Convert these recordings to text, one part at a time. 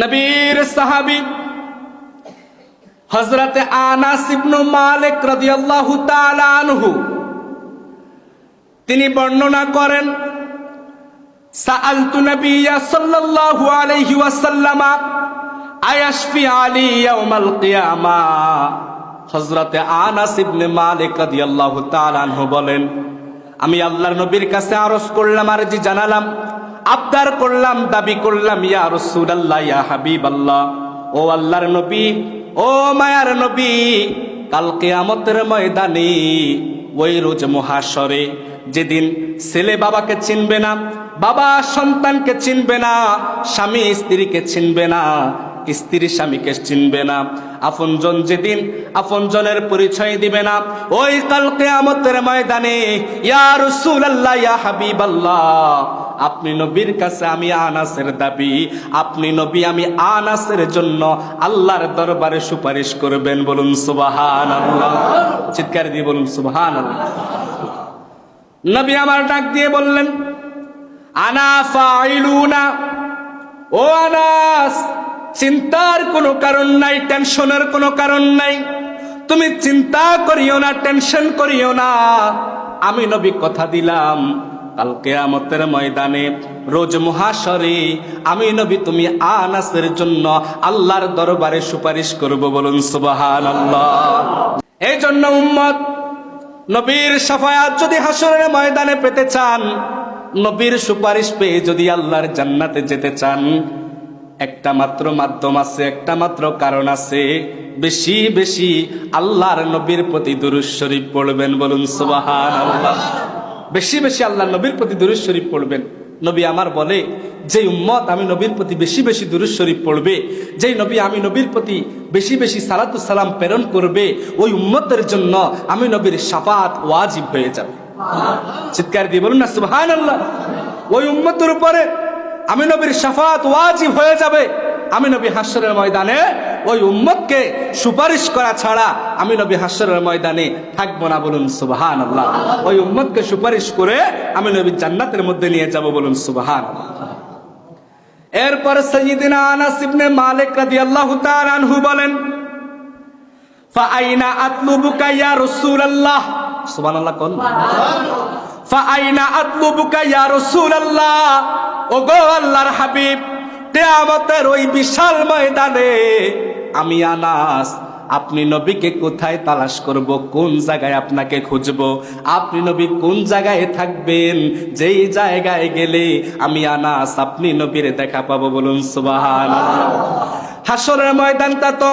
নবীর সাহাবী হযরতে আনাস ইবনে মালিক রাদিয়াল্লাহু তাআলা আনহু তিনি বর্ণনা করেন, সাআলতু নবিয়্যা সাল্লাল্লাহু আলাইহি ওয়াসাল্লাম আয়াশফি আলী ইয়াউমাল কিয়ামা। হযরতে আনাস ইবনে মালিক রাদিয়াল্লাহু তাআলা আনহু বলেন, আমি আল্লাহর নবীর কাছে আরজ করলাম, আরজি জানালাম, আবদার করলাম, দাবি করলাম, ইয়া রাসূলুল্লাহ, ইয়া হাবিবাল্লাহ, ও আল্লাহর নবী, ও মায়ার নবী, কাল কিয়ামতের ময়দানে ওই রোজ মহাশরে যেদিন ছেলে বাবাকে চিনবে না, বাবা সন্তানকে চিনবে না, স্বামী স্ত্রীকে চিনবে না, স্ত্রী স্বামীকে চিনবে না, আপনজন যেদিন আপনজনের পরিচয় দিবে না, ওই কাল কিয়ামতের ময়দানে ইয়া রাসূলুল্লাহ, ইয়া হাবিবাল্লাহ, আপনি নবীর কাছে আমি আনাসের দাবি, আপনি নবী আমি আনাসের জন্য আল্লাহর দরবারে সুপারিশ করবেন। বলুন সুবহানাল্লাহ, চিৎকার দিয়ে বলুন সুবহানাল্লাহ। নবী আমার ডাক দিয়ে বললেন, আনা ফাইলুনা, ও আনাস, চিন্তার কোনো কারণ নাই, টেনশনের কোনো কারণ নাই, তুমি চিন্তা করিও না, টেনশন করিও না, আমি নবী কথা দিলাম কাল কিয়ামতের ময়দানে রোজ মহাশরে আমি নবী তুমি আনাসের জন্য আল্লাহর দরবারে সুপারিশ করব। বলুন সুবহানাল্লাহ। এই জন্য উম্মত নবীর শাফায়াত যদি হাসরের ময়দানে পেতে চান, নবীর সুপারিশ পেয়ে যদি আল্লাহর জান্নাতে যেতে চান, একটা মাত্র মাধ্যম আছে, একটা মাত্র কারণ আছে, বেশি বেশি আল্লাহর নবীর প্রতি দুরূদ শরীফ পড়বেন। বলুন সুবহানাল্লাহ। বেশি বেশি আল্লাহর নবীর প্রতি দুরূদ শরীফ পড়বেন। নবী আমার বলে, যে উম্মত আমি নবীর প্রতি বেশি বেশি দুরূদ শরীফ পড়বে, যেই নবী আমি নবীর প্রতি বেশি বেশি সালাতু সালাম প্রেরণ করবে, ওই উম্মতের জন্য আমি নবীর শাফাত ওয়াজিব হয়ে যাবে। চিৎকার দিয়ে বলুন না সুবহানাল্লাহ। ওই উম্মতের উপরে আমি নবীর শাফাত ওয়াজিব হয়ে যাবে। আমি নবী হাসরের ময়দানে ওই উম্মতকে সুপারিশ করা ছাড়া আমি নবী হাসরের ময়দানে থাকবো না। বলুন সুবহানাল্লাহ। ওই উম্মতকে সুপারিশ করে আমি নবী জান্নাতের মধ্যে নিয়ে যাব। বলুন সুবহানাল্লাহ। এরপর সাইয়্যিদিনা আনাস ইবনে মালিক রাদিয়াল্লাহু তাআলা আনহু বলেন, ফাআইনা আতলুবুকা ইয়া রাসূলুল্লাহ। সুবহানাল্লাহ। কোন ফাআইনা আতলুবুকা ইয়া রাসূলুল্লাহ, ওগো আল্লাহর হাবিব, কিয়ামতের ওই বিশাল ময়দানে আমি আনাস আপনি নবীকে কোথায় তালাশ করব, কোন জায়গায় আপনাকে খুঁজব, আপনি নবী কোন জায়গায় থাকবেন, যেই জায়গায় গেলে আমি আনাস আপনি নবীর দেখা পাবো। বলুন সুবহানাল্লাহ। হাসরের ময়দানটা তো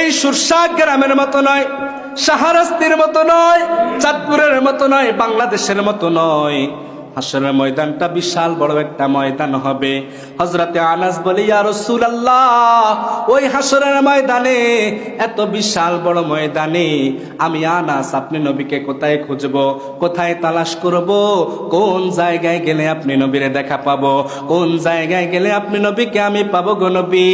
এই সুরসা গ্রামের মতো নয়, শাহরাস্তির মতো নয়, চাঁদপুরের মতো নয়, বাংলাদেশের মতো নয়। হাসরের ময়দানটা বিশাল বড় একটা ময়দান হবে। হযরতে আনাস বলে, ইয়া রাসূলুল্লাহ, ওই হাসরের ময়দানে, এত বিশাল বড় ময়দানে আমি আনাস আপনি নবীকে কোথায় খুঁজব, কোথায় তালাশ করব, কোন জায়গায় গেলে আপনি নবীরে দেখা পাবো, কোন জায়গায় গেলে আপনি নবীকে আমি পাবো গো নবী,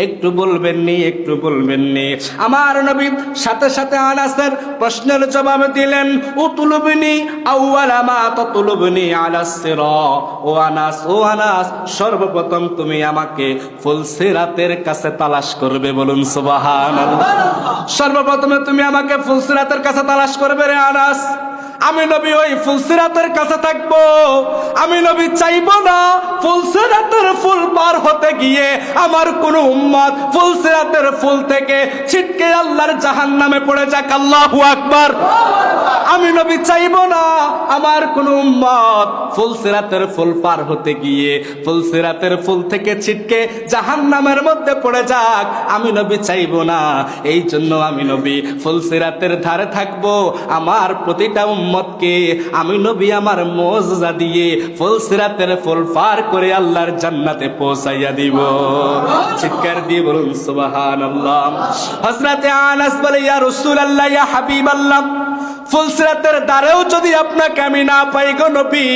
একটু বলবেন নি, একটু বলবেন নি। আমার নবী সাথে সাথে আনাসের প্রশ্নের জবাব দিলেন, উতলুবনি আউয়ালা মা তাতলুবনি আলাস সিরা। ও আনাস, ও আনাস, সর্বপ্রথম তুমি আমাকে ফুলসিরাতের কাছে তালাশ করবে। বলুন সুবহানাল্লাহ। সর্বপ্রথমে তুমি আমাকে ফুলসিরাতের কাছে তালাশ করবে রে আনাস। আমি নবী ওই ফুলসিরাতের কাছে থাকবো। আমি নবী চাইবো না ফুলসিরাতের ফুল পার হতে গিয়ে আমার কোন উম্মত ফুলসিরাতের ফুল থেকে ছিটকে আল্লাহর জাহান্নামে পড়ে যাক। আল্লাহু আকবার। আমি নবী চাইবো না আমার কোন উম্মত ফুলসিরাতের ফুল পার হতে গিয়ে ফুলসিরাতের ফুল থেকে ছিটকে জাহান্নামের মধ্যে পড়ে যাক। আমি নবী চাইবো না। এই জন্য আমি নবী ফুলসিরাতের ধারে থাকবো। আমার প্রতিটা উম্মতকে আমি নবী আমার মুজিজা দিয়ে ফুলসিরাতের ফুল পার করে আল্লাহর জান্নাতে পৌঁছাইয়া দিব। চিৎকার দিয়ে বলুন সুবহানাল্লাহ। হযরতে আনাস বলে, ইয়া রাসূলুল্লাহ, ইয়া হাবিবাল্লাহ, ফুলসিরাতের দ্বারেও যদি আপনাকে আমি না পাই গো নবী,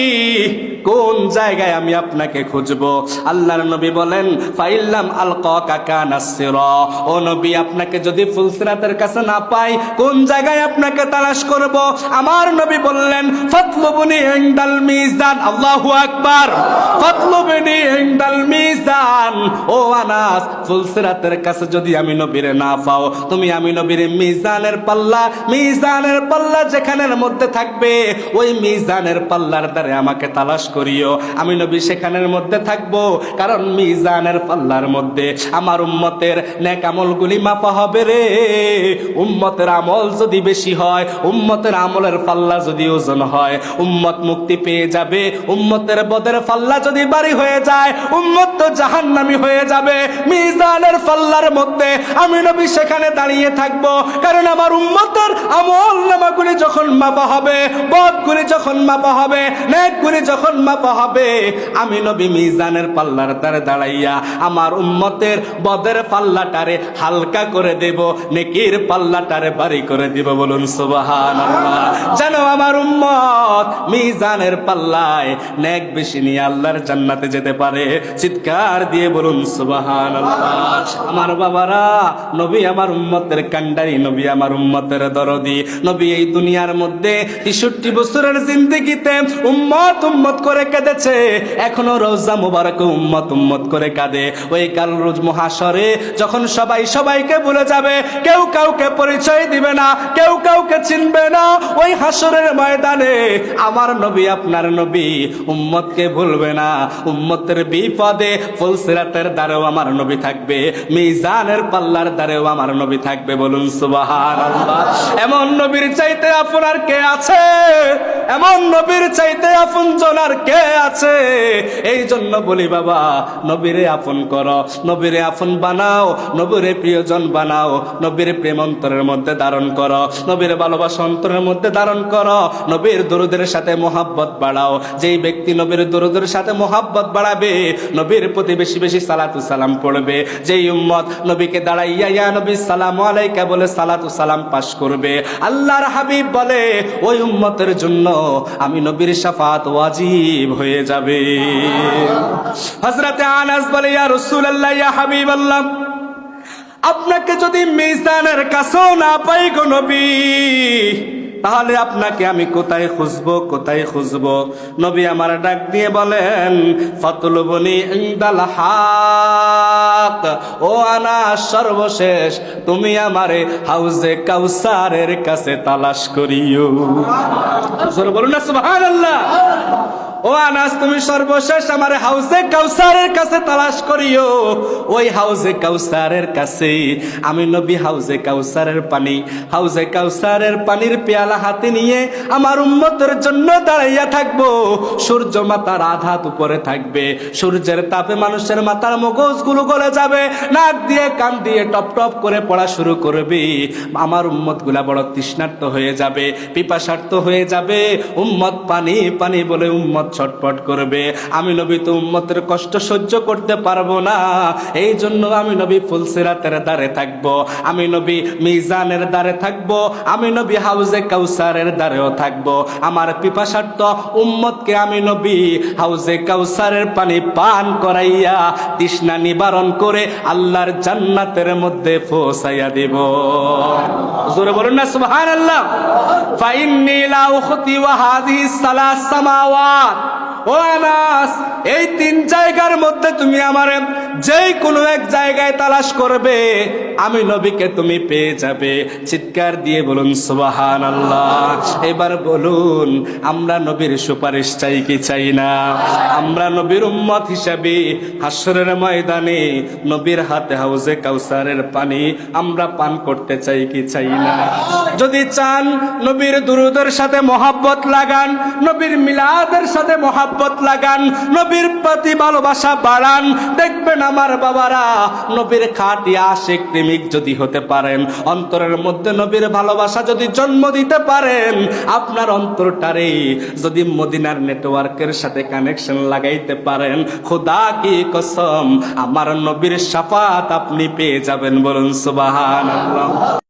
কোন জায়গায় আমি আপনাকে খুঁজবো? আল্লাহর নবী বলেন, ফাইল্লাম আলকাকা কানা সিরা। ও নবী, আপনাকে যদি ফুলসিরাতের কাছে না পাই, কোন জায়গায় আপনাকে তালাশ করব? আমার নবী বললেন, ফাতলুবনি ইনদাল মিজান। আল্লাহু আকবার। ফাতলুবনি ইনদাল মিজান। ও আনাস, ফুলসিরাতের কাছে যদি আমি নবীরে না পাও, তুমি আমি নবীর মিজানের পাল্লা যেখানের মধ্যে থাকবে, ওই মিজানের পাল্লার দ্বারে আমাকে তালাশ করিও। আমি নবী সেখানের মধ্যে থাকবো, কারণ মিজানের পাল্লার মধ্যে আমার উম্মতের নেক আমলগুলি মাপা হবে রে। উম্মতের আমল যদি বেশি হয়, উম্মতের আমলের পাল্লা যদি ওজন হয়, উম্মত মুক্তি পেয়ে যাবে। উম্মতের বদের পাল্লা যদি ভারী হয়ে যায়, উম্মত তো জাহান্নামী হয়ে যাবে। মিজানের পাল্লার মধ্যে আমি নবী সেখানে দাঁড়িয়ে থাকবো, কারণ আমার উম্মতের আমল নামাগুলি যখন মাপা হবে, বদগুলি যখন মাপা হবে, নেকগুলি যখন মাপা হবে, আমি নবী মিজানের পাল্লার দ্বারে দাঁড়াইয়া আমার উম্মতের বদের পাল্লাটারে হালকা করে দেব, নেকির পাল্লাটারে ভারী করে দিব। বলুন সুবহানাল্লাহ। যেন আমার উম্মত মিজানের পাল্লায় নেক বেশি নিয়ে আল্লাহর জান্নাতে যেতে পারে। চিৎকার দিয়ে বলুন সুবহানাল্লাহ। আমার বাবারা, নবী আমার উম্মতের কান্ডারি, নবী আমার উম্মতের দরদি। নবী এই দুনিয়ার মধ্যে 63 বছরের জিন্দেগিতে উম্মত করে কেঁদেছে, এখনো রওজা মুবারকে উম্মত করে কাঁদে। ওই কাল রোজ মহাশরে যখন সবাই সবাইকে ভুলে যাবে, কেউ কাউকে পরিচয় দিবে না, কেউ কাউকে চিনবে না, ওই হাসরের ময়দানে আমার নবী, আপনার নবী উম্মতকে ভুলবে না। উম্মতের বিপদে ফুলসিরাতের দ্বারেও আমার নবী থাকবে, মিজানের পাল্লার দ্বারেও আমার নবী থাকবে। বলুন সুবহানাল্লাহ। এমন নবীর চাইতে আপন আর কে আছে? এমন নবীর চাইতে আপন জন আর কে আছে? এই জন্য বলি বাবা, নবীরে আপন করো, নবীরে আপন বানাও, নবীরে প্রিয়জন বানাও, নবীর প্রেম অন্তরের মধ্যে ধারণ করো, নবীর ভালোবাসা অন্তরের মধ্যে ধারণ করো, নবীর দরুদের সাথে মহাব্বত বাড়াও। যেই ব্যক্তি নবীর দরুদের সাথে মহাব্বত বাড়াবে, নবীর প্রতি বেশি বেশি সালাতু সালাম পড়বে, যেই উম্মত নবীকে দাঁড়াইয়া ইয়া নবী সালামু আলাইকা বলে সালাতু সালাম পাশ করবে, আল্লাহর হাবিব বলে ওই উম্মতের জন্য আমি নবীর শাফাত ওয়াজিব হয়ে যাবে। হযরতে আনাস বলে, ইয়া রাসূলুল্লাহ, ইয়া হাবিবাল্লাহ, আপনাকে যদি মিজানের কাছেও না পাই গো নবী, তাহলে আপনাকে আমি কোথায় খুঁজবো? নবী আমার ডাক দিয়ে বলেন, ফাতলুবনি ইনদাল হাক। ও আনাস, সর্বশেষ তুমি আমারে হাউজে কাউসারের কাছে তালাশ করিও। জোরে বলুন না সুবহানাল্লাহ। ও আনাস, তুমি সর্বশেষ আমার হাউজে কাউসারের কাছে তালাশ করিও। ওই হাউজে কাউসারের কাছে আমি নবী হাউজে কাউসারের পানির পেয়ালা হাতে নিয়ে আমার উম্মতের জন্য দাঁড়াইয়া থাকবো। সূর্য মাথার আধা উপরে থাকবে, সূর্যের তাপে মানুষের মাথার মগজগুলো গলে যাবে, নাক দিয়ে কান দিয়ে টপ টপ করে পড়া শুরু করবে। আমার উম্মত গুলা বড় তৃষ্ণার্ত হয়ে যাবে, পিপাসার্ত হয়ে যাবে। উম্মত পানি পানি বলে উম্মত ছটপট করবে। আমি নবী তো উম্মতের কষ্ট সহ্য করতে পারবো না, এই জন্য আমি নবী ফুলসিরাতের দ্বারে থাকবো, আমি নবী মিজানের দ্বারে থাকবো, আমি নবী হাউজে কাউসারের দ্বারেও থাকবো। আমার পিপাসার্ত উম্মতকে আমি নবী হাউজে কাউসারের পানি পান করাইয়া তৃষ্ণা নিবারণ করে আল্লাহর জান্নাতের মধ্যে পৌঁছাইয়া দেব। জোরে বলুন না সুবহানাল্লাহ। ফাইন্নী লা উখতি ওয়া হাযিহিস সালাস সামাওয়াত। ও আনাস, এই 3 জায়গার মধ্যে তুমি আমার যেই কোনো এক জায়গায় তালাশ করবে, আমি নবীকে তুমি পেয়ে যাবে। চিৎকার দিয়ে বলুন সুবহানাল্লাহ। এবার বলুন, আমরা নবীর সুপারিশ চাই কি চাই না? আমরা নবীর উম্মত হিসাবে হাসরের ময়দানে নবীর হাতে হাউজে কাউসারের পানি আমরা পান করতে চাই কি চাই না? যদি চান নবীর দুরুদের সাথে মহব্বত লাগান, নবীর মিলাদের সাথে মহব্বত লাগান, নবীর প্রতি ভালোবাসা বাড়ান। দেখবেন আমার বাবারা, নবীর খাঁটি আশিক প্রেমিক যদি হতে পারেন, অন্তরের মধ্যে নবীর ভালোবাসা যদি জন্ম দিতে পারেন, আপনার অন্তরটারে যদি মদিনার নেটওয়ার্কের সাথে কানেকশন লাগাইতে পারেন, খোদা কি কসম, আমার নবীর শাফাত আপনি পেয়ে যাবেন। বলুন সুবহানাল্লাহ।